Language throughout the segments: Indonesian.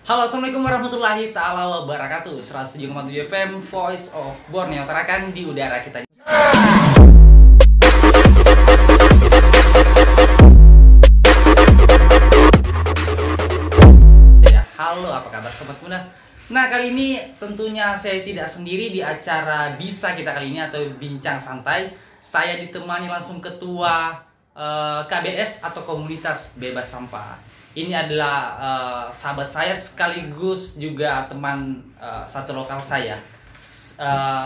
Halo, assalamualaikum warahmatullahi taala wabarakatuh. 107,7 FM Voice of Borneo terakan di udara kita. Ya, halo, apa kabar sobat muda? Nah, kali ini tentunya saya tidak sendiri di acara Bisa Kita kali ini atau Bincang Santai. Saya ditemani langsung ketua KBS atau Komunitas Bebas Sampah. Ini adalah sahabat saya sekaligus juga teman satu lokal saya,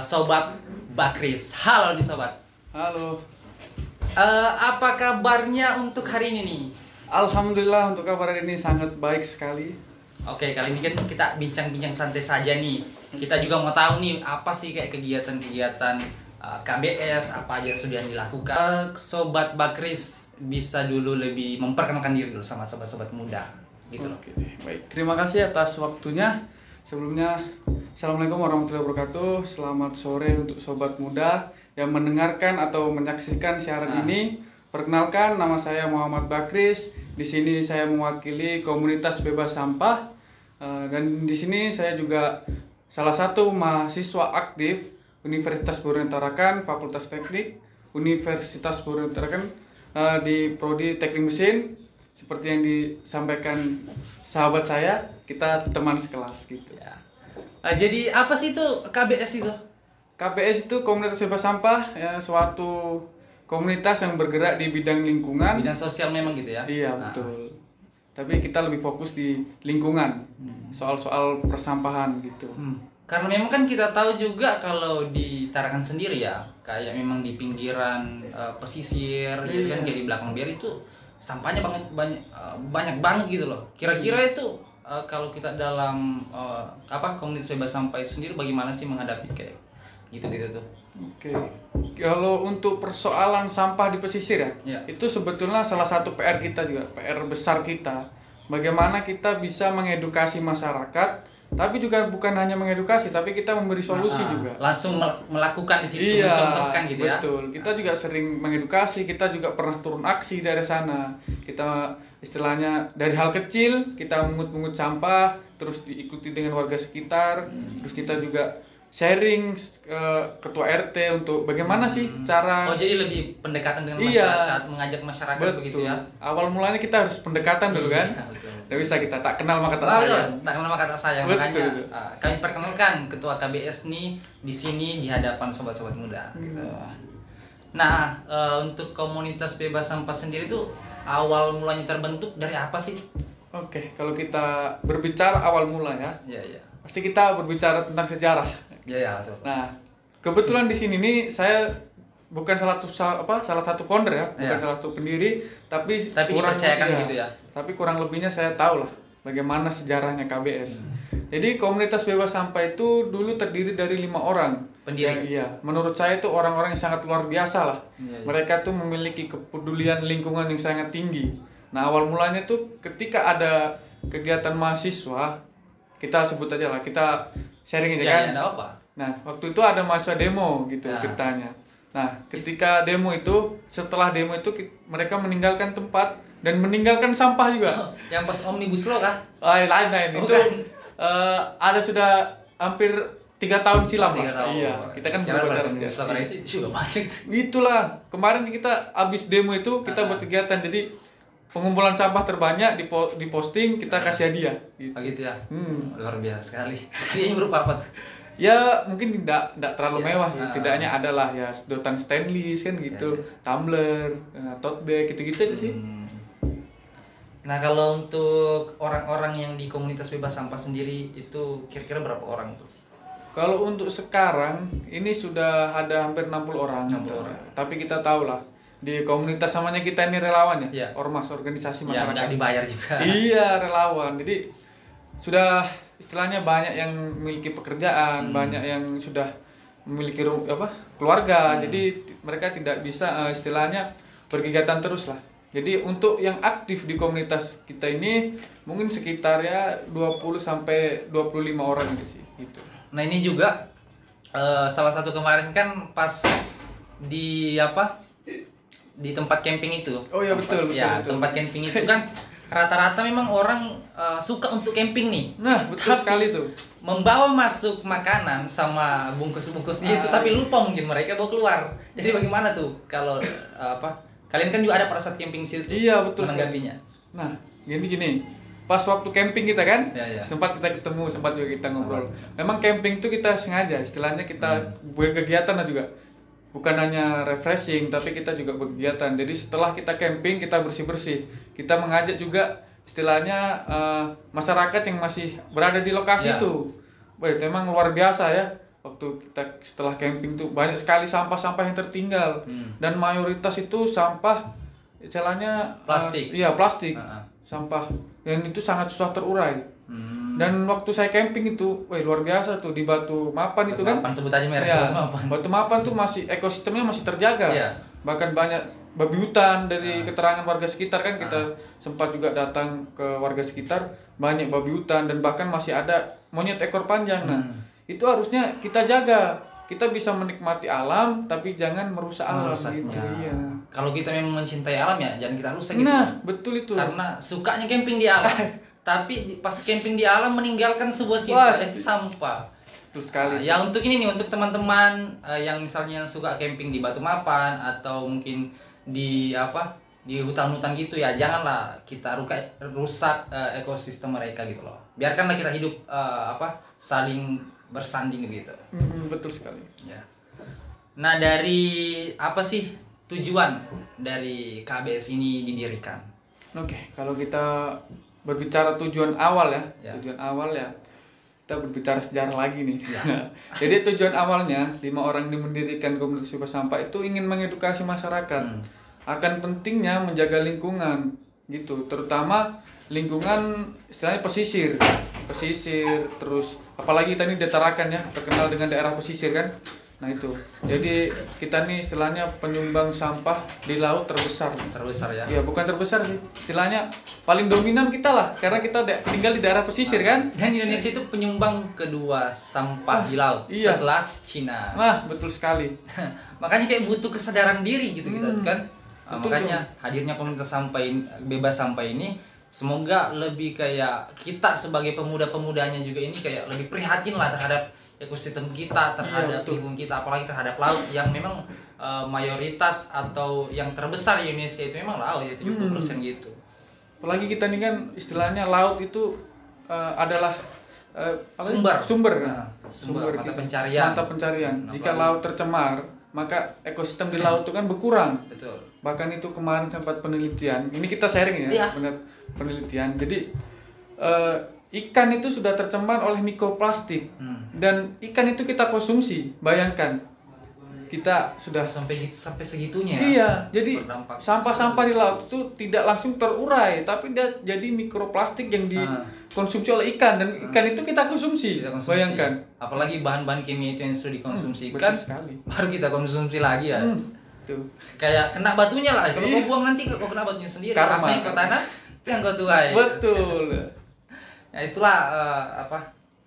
Sobat Bakris. Halo nih Sobat. Halo. Apa kabarnya untuk hari ini nih? Alhamdulillah untuk kabar ini sangat baik sekali. Oke, kali ini kan kita bincang-bincang santai saja nih. Kita juga mau tahu nih apa sih kayak kegiatan-kegiatan KBS, apa aja yang sudah dilakukan. Sobat Bakris bisa dulu lebih memperkenalkan diri dulu sama sobat-sobat muda gitu loh. Oke, baik. Terima kasih atas waktunya. Sebelumnya, Assalamualaikum warahmatullahi wabarakatuh. Selamat sore untuk sobat muda yang mendengarkan atau menyaksikan siaran ini. Perkenalkan, nama saya Muhammad Bakris. Di sini saya mewakili komunitas bebas sampah. Dan di sini saya juga salah satu mahasiswa aktif Universitas Borneo Tarakan, Fakultas Teknik Universitas Borneo Tarakan, di prodi teknik mesin. Seperti yang disampaikan sahabat saya, kita teman sekelas gitu Ya. Jadi apa sih itu KBS itu? KBS itu komunitas bebas sampah, ya, suatu komunitas yang bergerak di bidang lingkungan. Bidang sosial memang gitu ya? Iya, betul. Tapi kita lebih fokus di lingkungan, soal-soal persampahan gitu. Karena memang kan kita tahu juga kalau di Tarakan sendiri ya, kayak memang di pinggiran pesisir, gitu kan, kayak di belakang BRI itu sampahnya banyak banget gitu loh. Kira-kira itu kalau kita dalam komunitas bebas sampah itu sendiri bagaimana sih menghadapi kayak gitu-gitu tuh? Oke. Kalau untuk persoalan sampah di pesisir ya, itu sebetulnya salah satu PR kita juga, PR besar kita. Bagaimana kita bisa mengedukasi masyarakat, tapi juga bukan hanya mengedukasi, tapi kita memberi solusi juga. Langsung melakukan di situ, mencontohkan gitu ya. Betul. Kita juga sering mengedukasi, kita juga pernah turun aksi dari sana. Kita istilahnya dari hal kecil, kita mengut-mengut sampah, terus diikuti dengan warga sekitar, terus kita juga sharing ke ketua RT untuk bagaimana sih cara. Oh, jadi lebih pendekatan dengan masyarakat, mengajak masyarakat. Betul. Begitu ya. Awal mulanya kita harus pendekatan dulu kan. Tidak bisa kita tak kenal maka tak sayang. Tak kenal maka tak sayang. Makanya kami perkenalkan ketua KBS nih di sini di hadapan sobat-sobat muda gitu. Nah, untuk komunitas bebas sampah sendiri tuh awal mulanya terbentuk dari apa sih? Oke, kalau kita berbicara awal mula ya. Iya. Pasti kita berbicara tentang sejarah. Iya, betul. Nah, kebetulan di sini nih saya bukan salah satu founder ya, bukan salah satu pendiri, tapi kurang dipercayakan gitu ya. Tapi kurang lebihnya saya tahu lah bagaimana sejarahnya KBS. Jadi komunitas bebas sampah itu dulu terdiri dari 5 orang. Pendiri. Iya, menurut saya itu orang-orang yang sangat luar biasa lah. Mereka tuh memiliki kepedulian lingkungan yang sangat tinggi. Nah, awal mulanya tuh ketika ada kegiatan mahasiswa, kita sebut aja lah, kita sharing aja kan. Ada apa? Nah, waktu itu ada mahasiswa demo gitu ceritanya. Nah, ketika demo itu, setelah demo itu mereka meninggalkan tempat dan meninggalkan sampah juga. Yang pas omnibus law kah? Lain. Itu ada sudah hampir 3 tahun silam. 3 tahun. Iya, kita kan berbicara omnibus law karena itu sudah banyak. Itulah, kemarin kita habis demo itu kita buat kegiatan, jadi pengumpulan sampah terbanyak diposting, kita kasih hadiah gitu. Oh gitu ya? Luar biasa sekali. Ini berupa apa tuh? Ya mungkin tidak terlalu mewah sih, setidaknya adalah ya sedotan stainless kan gitu, tumbler, tote bag gitu-gitu aja sih. Nah, kalau untuk orang-orang yang di komunitas bebas sampah sendiri itu kira-kira berapa orang tuh? Kalau untuk sekarang ini sudah ada hampir 60 orang. 60 orang. Tapi kita tahu lah di komunitas namanya kita ini relawan ya, ormas organisasi masyarakat. Nggak dibayar juga. Iya, relawan. Jadi sudah istilahnya banyak yang memiliki pekerjaan, banyak yang sudah memiliki keluarga. Jadi mereka tidak bisa istilahnya berkegiatan terus lah. Jadi untuk yang aktif di komunitas kita ini mungkin sekitar ya 20 sampai 25 orang sih gitu. Nah, ini juga salah satu kemarin kan pas di tempat camping itu. Oh iya, betul. Tempat camping itu kan rata-rata memang orang suka untuk camping nih. Nah, betul Tapi sekali tuh. membawa masuk makanan sama bungkus-bungkusnya itu, tapi lupa mungkin mereka bawa keluar. Jadi bagaimana tuh kalau kalian kan juga ada pada saat camping situ Iya, betul sekali. menanggapinya. Nah, gini. Pas waktu camping kita kan, Ya. sempat kita ketemu, sempat juga kita ngobrol. Memang camping tuh kita sengaja, istilahnya kita berkegiatan lah juga. Bukan hanya refreshing, tapi kita juga berkegiatan. Jadi setelah kita camping, kita bersih-bersih. Kita mengajak juga istilahnya masyarakat yang masih berada di lokasi Ya. itu. Wah, itu emang luar biasa ya. Waktu kita setelah camping tuh banyak sekali sampah-sampah yang tertinggal. Dan mayoritas itu sampah istilahnya Plastik. Iya, plastik. Ah. Sampah. Dan itu sangat susah terurai. Dan waktu saya camping itu, wah luar biasa tuh di Batu Mapan itu kan. Mapan, sebut aja merek Iya, Batu Mapan. Batu Mapan tuh masih ekosistemnya masih terjaga. Iya. Bahkan banyak babi hutan dari keterangan warga sekitar kan, kita sempat juga datang ke warga sekitar, banyak babi hutan dan bahkan masih ada monyet ekor panjang. Nah, itu harusnya kita jaga. Kita bisa menikmati alam tapi jangan merusak alam Merusaknya. gitu. Iya. Kalau kita memang mencintai alam ya jangan kita rusak gitu. Nah, betul itu. Karena sukanya camping di alam. Tapi pas camping di alam meninggalkan sebuah Wah. sisa, itu sampah. Betul sekali. Nah, ya untuk ini nih, untuk teman-teman yang misalnya yang suka camping di Batu Mapan atau mungkin di di hutan-hutan gitu ya, janganlah kita rusak ekosistem mereka gitu loh. Biarkanlah kita hidup saling bersanding gitu. Betul sekali. Ya. Nah, dari apa sih tujuan dari KBS ini didirikan? Oke, kalau kita berbicara tujuan awal ya, Ya. tujuan awal ya, kita berbicara sejarah lagi nih. Ya. Jadi tujuan awalnya 5 orang ini mendirikan komunitas bebas sampah itu ingin mengedukasi masyarakat akan pentingnya menjaga lingkungan gitu, terutama lingkungan istilahnya pesisir, terus apalagi kita ini Tarakan ya, terkenal dengan daerah pesisir kan. Nah itu, jadi kita nih istilahnya penyumbang sampah di laut terbesar. Terbesar ya. Iya, bukan terbesar sih. Istilahnya paling dominan kita lah, karena kita tinggal di daerah pesisir kan. Dan Indonesia itu penyumbang kedua sampah di laut iya. setelah Cina. Nah, betul sekali. Makanya kayak butuh kesadaran diri gitu kita kan. Betul Makanya hadirnya komunitas sampah ini, bebas sampah ini, semoga lebih kayak kita sebagai pemuda-pemudanya juga ini kayak lebih prihatin lah terhadap ekosistem kita, terhadap lingkungan kita, apalagi terhadap laut yang memang mayoritas atau yang terbesar di Indonesia itu memang laut ya, 70% gitu. Apalagi kita nih kan istilahnya laut itu adalah Sumber sumber mata kita. pencarian. Mata pencarian. Jika laut tercemar, maka ekosistem di laut itu kan berkurang. Betul. Bahkan itu kemarin sempat penelitian. Ini kita sharing ya, Iya. benar penelitian. Jadi ikan itu sudah tercemar oleh mikroplastik. Dan ikan itu kita konsumsi. Bayangkan. Kita sudah sampai segitunya ya. Iya, jadi Berdampak sampah-sampah di laut itu tidak langsung terurai, tapi dia jadi mikroplastik yang dikonsumsi oleh ikan, dan ikan itu kita konsumsi. Bayangkan. Apalagi bahan-bahan kimia itu yang sudah dikonsumsikan, betul sekali. baru kita konsumsi lagi ya. Tuh. Kayak kena batunya lah. Kalau kau buang nanti kau kena batunya sendiri. Karma. Apa yang kau tanam, itu yang kau tuai. Betul. Ya itulah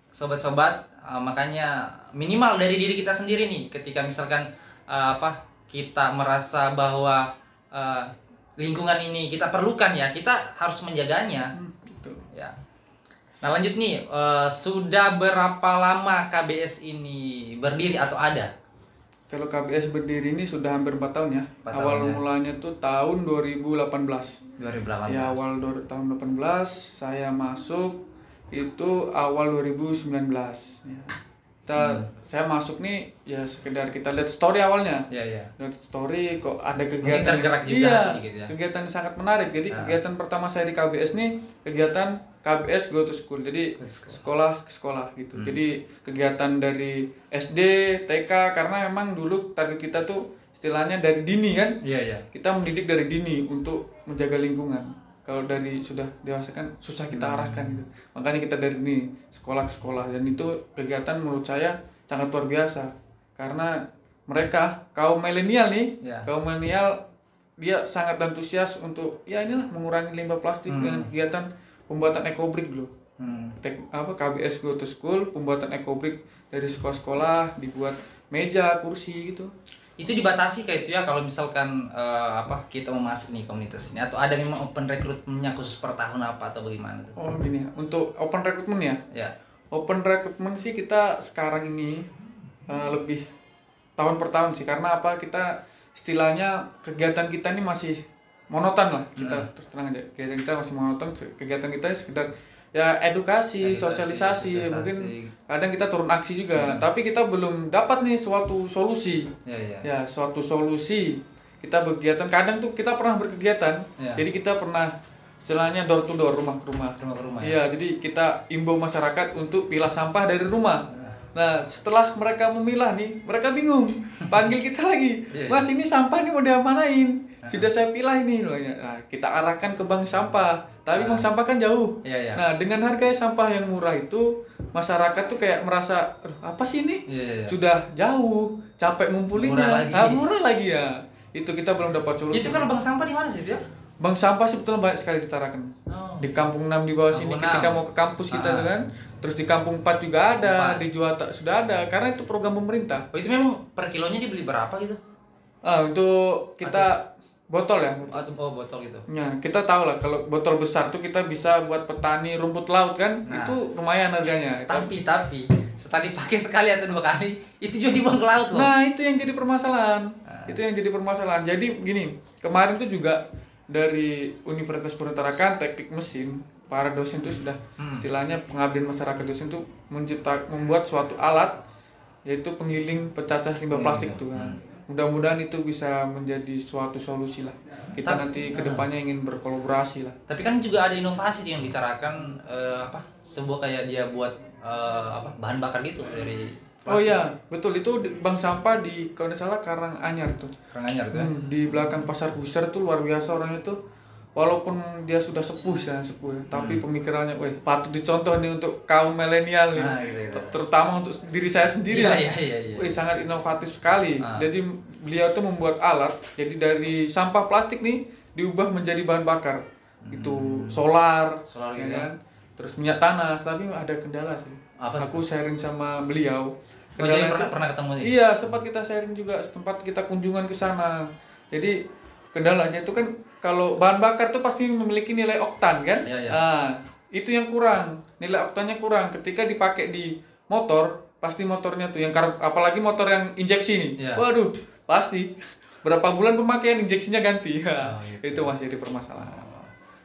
sobat-sobat, makanya minimal dari diri kita sendiri nih, ketika misalkan kita merasa bahwa lingkungan ini kita perlukan ya, kita harus menjaganya. Betul. Ya. Nah, lanjut nih, sudah berapa lama KBS ini berdiri atau ada? Kalau KBS berdiri ini sudah hampir 4 tahun ya. 4 awal tahun ya. mulanya tuh tahun 2018. 2018. Ya, awal tahun 2018 saya masuk itu awal 2019 ya. Saya masuk nih ya sekedar kita lihat story awalnya. Iya. Lihat story kok ada Mungkin kegiatan tergerak juga iya, gitu ya. kegiatan yang sangat menarik. Jadi kegiatan pertama saya di KBS nih kegiatan KBS Go to School. Jadi sekolah ke sekolah gitu. Jadi kegiatan dari SD, TK, karena memang dulu target kita tuh istilahnya dari dini kan. Iya. Kita mendidik dari dini untuk menjaga lingkungan. Kalau dari sudah dewasa kan susah kita arahkan gitu. Makanya kita dari ini sekolah ke sekolah, dan itu kegiatan menurut saya sangat luar biasa. Karena mereka kaum milenial nih, kaum milenial dia sangat antusias untuk ya inilah mengurangi limbah plastik dengan kegiatan pembuatan ekobrik dulu. KBS Go to School, pembuatan ekobrik dari sekolah-sekolah, dibuat meja, kursi gitu. Itu dibatasi kayak itu ya kalau misalkan kita mau masuk nih komunitas ini, atau ada memang open recruitment-nya khusus per tahun apa atau bagaimana tuh? Oh gini ya, untuk open recruitment ya. Ya. Open recruitment sih kita sekarang ini lebih tahun per tahun sih, karena apa, kita istilahnya kegiatan kita ini masih monoton lah, kita terus terang aja, kegiatan kita masih monoton, kegiatan kita sekedar ya edukasi, sosialisasi, mungkin kadang kita turun aksi juga, tapi kita belum dapat nih suatu solusi. Ya, suatu solusi. Kita berkegiatan, kadang tuh kita pernah berkegiatan, jadi kita pernah istilahnya door to door, rumah ke rumah. Iya, jadi kita imbau masyarakat untuk pilah sampah dari rumah. Nah, setelah mereka memilah nih, mereka bingung, panggil kita lagi, Mas ini sampah nih mau diamanain, sudah saya pilah ini. Nah, kita arahkan ke bank sampah, tapi bank sampah kan jauh. Nah, dengan harga sampah yang murah itu, masyarakat tuh kayak merasa, apa sih ini? Sudah jauh, capek ngumpulinnya, murah lagi ya. Itu kita belum dapat solusi. Itu kan bank sampah di mana sih dia? Bank sampah sebetulnya banyak sekali di Tarakan. Di Kampung 6 di bawah sini ketika mau ke kampus kita tuh kan. Terus di Kampung 4 juga ada, di Juwata sudah ada, karena itu program pemerintah. Oh, itu memang per kilonya dibeli berapa gitu? Untuk kita botol ya. Botol gitu. Ya, kita tahu lah kalau botol besar tuh kita bisa buat petani rumput laut kan, itu lumayan harganya. Tapi setelah dipakai sekali atau 2 kali, itu juga dibuang ke laut loh. Nah, itu yang jadi permasalahan. Itu yang jadi permasalahan. Jadi gini, kemarin tuh juga dari Universitas Purwo Tarakan Teknik Mesin, para dosen itu sudah istilahnya pengabdian masyarakat dosen itu membuat suatu alat, yaitu penggiling pecacah limbah plastik tuh. Mudah-mudahan itu bisa menjadi suatu solusi lah. Kita nanti kedepannya ingin berkolaborasi lah. Tapi kan juga ada inovasi yang ditarakan sebuah kayak dia buat bahan bakar gitu dari plastik. Oh iya, betul, itu bank sampah di kalau tidak salah Karanganyar tuh. Karanganyar tuh ya. Di belakang Pasar Buser tuh luar biasa orangnya tuh. Walaupun dia sudah sepuh ya, tapi pemikirannya, patut dicontoh nih untuk kaum milenial nih, gitu. Terutama untuk diri saya sendiri lah. Sangat inovatif sekali. Jadi beliau tuh membuat alat, jadi dari sampah plastik nih diubah menjadi bahan bakar. Itu solar ya gitu kan. Terus minyak tanah, tapi ada kendala sih. Aku sharing sama beliau. Kendala itu pernah ketemu nih? Iya, sempat kita sharing juga, sempat kita kunjungan ke sana. Jadi kendalanya itu kan kalau bahan bakar tuh pasti memiliki nilai oktan kan? Nah, itu yang kurang, nilai oktannya kurang. Ketika dipakai di motor, pasti motornya tuh yang apalagi motor yang injeksi nih. Waduh, pasti berapa bulan pemakaian injeksinya ganti. Gitu. Itu masih jadi permasalahan.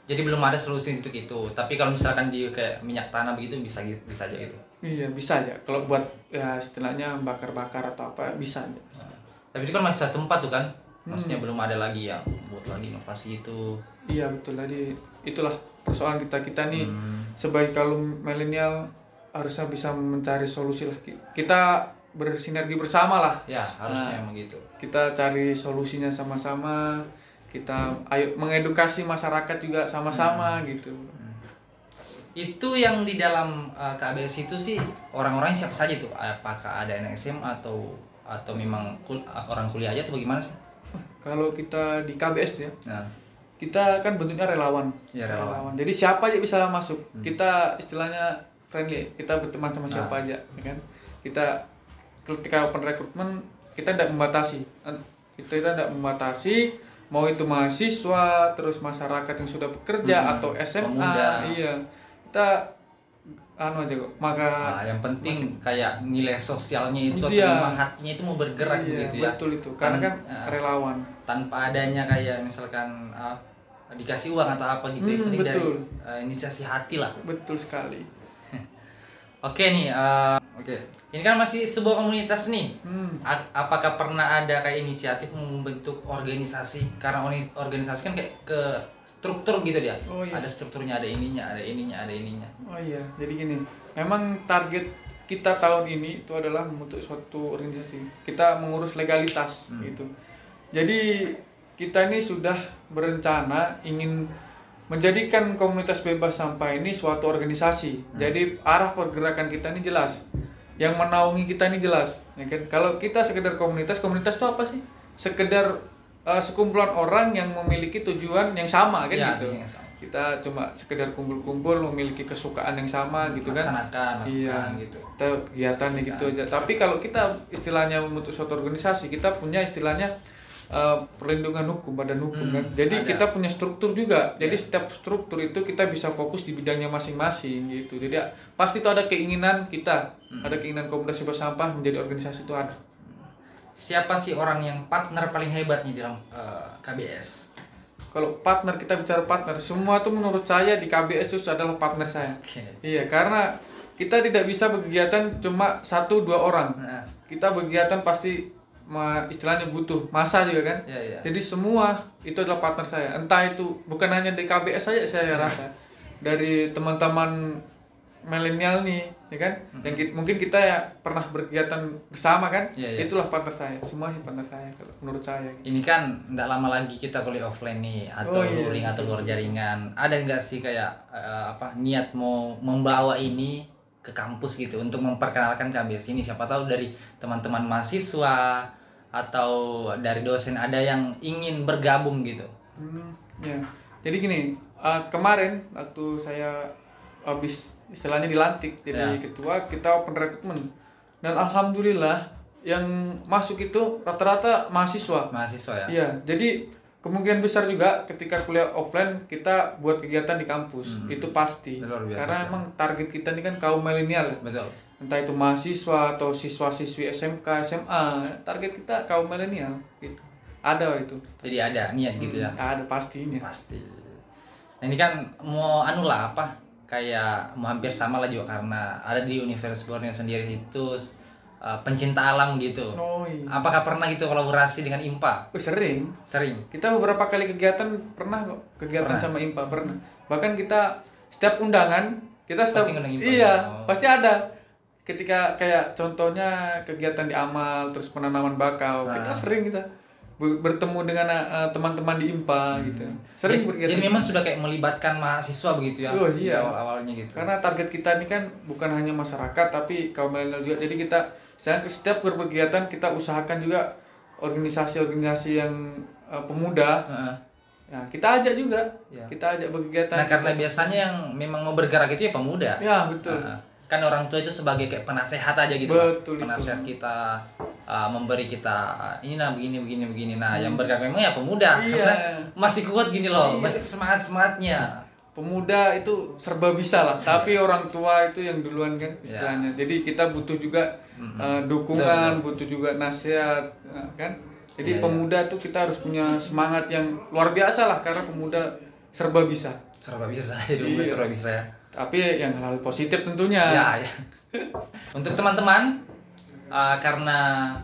Jadi belum ada solusi untuk itu. Tapi kalau misalkan di kayak minyak tanah begitu bisa aja gitu. Iya, bisa aja. Kalau buat ya istilahnya bakar-bakar atau apa bisa aja. Tapi itu kan masih satu tempat tuh kan? Maksudnya belum ada lagi yang buat lagi inovasi itu. Iya betul, tadi itulah persoalan kita nih sebagai kaum milenial harusnya bisa mencari solusi lah. Kita bersinergi bersama lah. Ya harusnya emang gitu. Kita cari solusinya sama-sama. Kita ayo mengedukasi masyarakat juga sama-sama gitu. Itu yang di dalam KBS itu sih orang-orangnya siapa saja tuh? Apakah ada anak SMA atau memang orang kuliah aja atau bagaimana sih? Kalau kita di KBS ya, kita kan bentuknya relawan. Ya, relawan. Jadi siapa aja bisa masuk. Kita istilahnya friendly. Kita berteman sama siapa aja, ya kan? Kita ketika open recruitment kita tidak membatasi. Kita tidak membatasi mau itu mahasiswa, terus masyarakat yang sudah bekerja atau SMA. Pemuda. Iya. Kita aja kok. Maka yang penting kayak nilai sosialnya itu atau memang hatinya itu mau bergerak gitu ya. Betul itu. Karena kan relawan. Tanpa adanya kayak misalkan dikasih uang atau apa gitu, yang penting dari inisiasi hati lah. Betul sekali. Oke nih, ini kan masih sebuah komunitas nih. Apakah pernah ada kayak inisiatif membentuk organisasi? Karena organisasi kan kayak ke struktur gitu dia. Ada strukturnya, ada ininya. Oh iya, jadi gini. Memang target kita tahun ini itu adalah membentuk suatu organisasi. Kita mengurus legalitas gitu. Jadi kita ini sudah berencana ingin menjadikan komunitas bebas sampah ini suatu organisasi. Jadi arah pergerakan kita ini jelas. Yang menaungi kita ini jelas, ya kan? Kalau kita sekedar komunitas itu apa sih? Sekedar sekumpulan orang yang memiliki tujuan yang sama kan gitu. kita cuma sekedar kumpul-kumpul memiliki kesukaan yang sama gitu kan. Laksanakan gitu. Kita kegiatannya gitu aja. Tapi kalau kita istilahnya membentuk suatu organisasi, kita punya istilahnya perlindungan hukum, badan hukum kan. Jadi ada. kita punya struktur juga. Jadi setiap struktur itu kita bisa fokus di bidangnya masing-masing gitu. Jadi pasti itu ada keinginan kita, ada keinginan Komunitas Bebas Sampah menjadi organisasi itu ada. Siapa sih orang yang partner paling hebatnya di dalam KBS? Kalau partner, kita bicara partner, semua tuh menurut saya di KBS itu adalah partner saya. Iya, karena kita tidak bisa berkegiatan cuma 1-2 orang. Kita berkegiatan pasti istilahnya butuh masa juga kan. Jadi semua itu adalah partner saya. Entah itu bukan hanya di KBS saja, saya rasa dari teman-teman milenial nih, ya kan, yang mungkin kita ya pernah berkegiatan bersama kan, itulah partner saya. Semua sih partner saya menurut saya. Ini kan nggak lama lagi kita kuliah offline nih, atau luring atau luar jaringan. Ada nggak sih kayak niat mau membawa ini ke kampus gitu untuk memperkenalkan KBS ini? Siapa tahu dari teman-teman mahasiswa atau dari dosen ada yang ingin bergabung gitu. Ya. Jadi gini, kemarin waktu saya habis istilahnya dilantik jadi ketua, kita open recruitment, dan alhamdulillah yang masuk itu rata-rata mahasiswa ya. Iya, jadi kemungkinan besar juga ketika kuliah offline kita buat kegiatan di kampus, itu pasti. Karena emang target kita ini kan kaum milenial. Betul. Entah itu mahasiswa atau siswa-siswi SMK, SMA, target kita kaum milenial gitu. Ada itu. Jadi ada niat gitu ya. Ada pastinya. Pasti. Nah, ini kan mau kayak mau hampir sama lah juga, karena ada di Universitas Borneo sendiri itu pencinta alam gitu. Iya. Apakah pernah gitu kolaborasi dengan IMPA? Sering. Kita beberapa kali kegiatan pernah kok, sama IMPA pernah. Bahkan kita setiap undangan kita pasti ngundang IMPA. Iya, pasti ada. Ketika kayak contohnya kegiatan di Amal, terus penanaman bakau, kita sering bertemu dengan teman-teman di IMPA gitu. Sering berkegiatan. Jadi memang sudah kayak melibatkan mahasiswa begitu ya. Di awal-awalnya gitu. Karena target kita ini kan bukan hanya masyarakat tapi kaum milenial juga. Jadi kita setiap berkegiatan kita usahakan juga organisasi-organisasi yang pemuda. Ya, kita ajak juga. Kita ajak berkegiatan. Nah, karena biasanya yang memang mau bergerak itu ya pemuda. Ya, betul. Kan orang tua itu sebagai kayak penasehat aja gitu. Betul, penasehat kita, memberi kita ini begini. Nah, yang bergerak memang ya pemuda. Karena masih kuat gini loh, masih semangatnya. Pemuda itu serba bisa lah, tapi orang tua itu yang duluan kan istilahnya. Jadi kita butuh juga dukungan, butuh juga nasihat, kan. Jadi pemuda tuh kita harus punya semangat yang luar biasa lah, karena pemuda serba bisa. Jadi pemuda serba bisa ya. Tapi yang hal positif tentunya. Ya. Untuk teman-teman, karena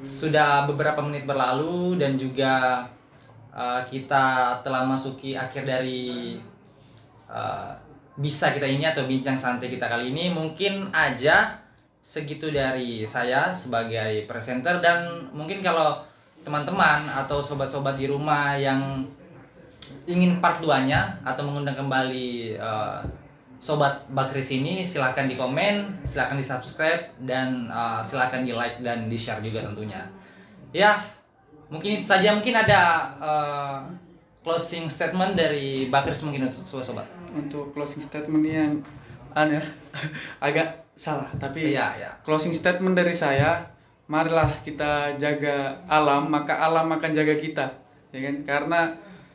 sudah beberapa menit berlalu dan juga kita telah masuki akhir dari bisa kita ini atau bincang santai kita kali ini, mungkin aja segitu dari saya sebagai presenter. Dan mungkin kalau teman-teman atau sobat-sobat di rumah yang ingin part 2-nya atau mengundang kembali Sobat Bakris ini, silahkan di komen, silahkan di subscribe, dan silahkan di like dan di share juga tentunya. Ya, mungkin itu saja. Mungkin ada closing statement dari Bakris mungkin untuk sobat. Untuk closing statement yang agak salah, tapi closing statement dari saya, marilah kita jaga alam, maka alam akan jaga kita, ya kan? Karena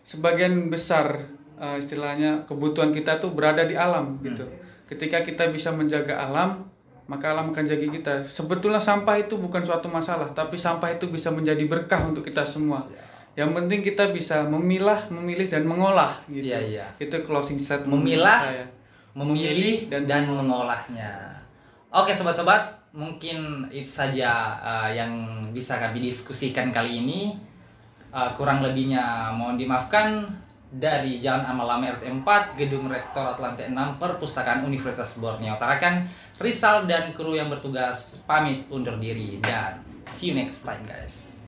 sebagian besar istilahnya kebutuhan kita tuh berada di alam gitu. Ketika kita bisa menjaga alam, maka alam akan jaga kita. Sebetulnya sampah itu bukan suatu masalah, tapi sampah itu bisa menjadi berkah untuk kita semua. Yang penting kita bisa memilah, memilih dan mengolah gitu. Itu closing statement memilah, saya. Memilih dan mengolahnya. Oke sobat-sobat, mungkin itu saja yang bisa kami diskusikan kali ini. Kurang lebihnya mohon dimaafkan. Dari Jalan Amal Lama RT 4, Gedung Rektorat Lantai 6, Perpustakaan Universitas Borneo Tarakan, Rizal dan kru yang bertugas pamit undur diri, dan see you next time guys.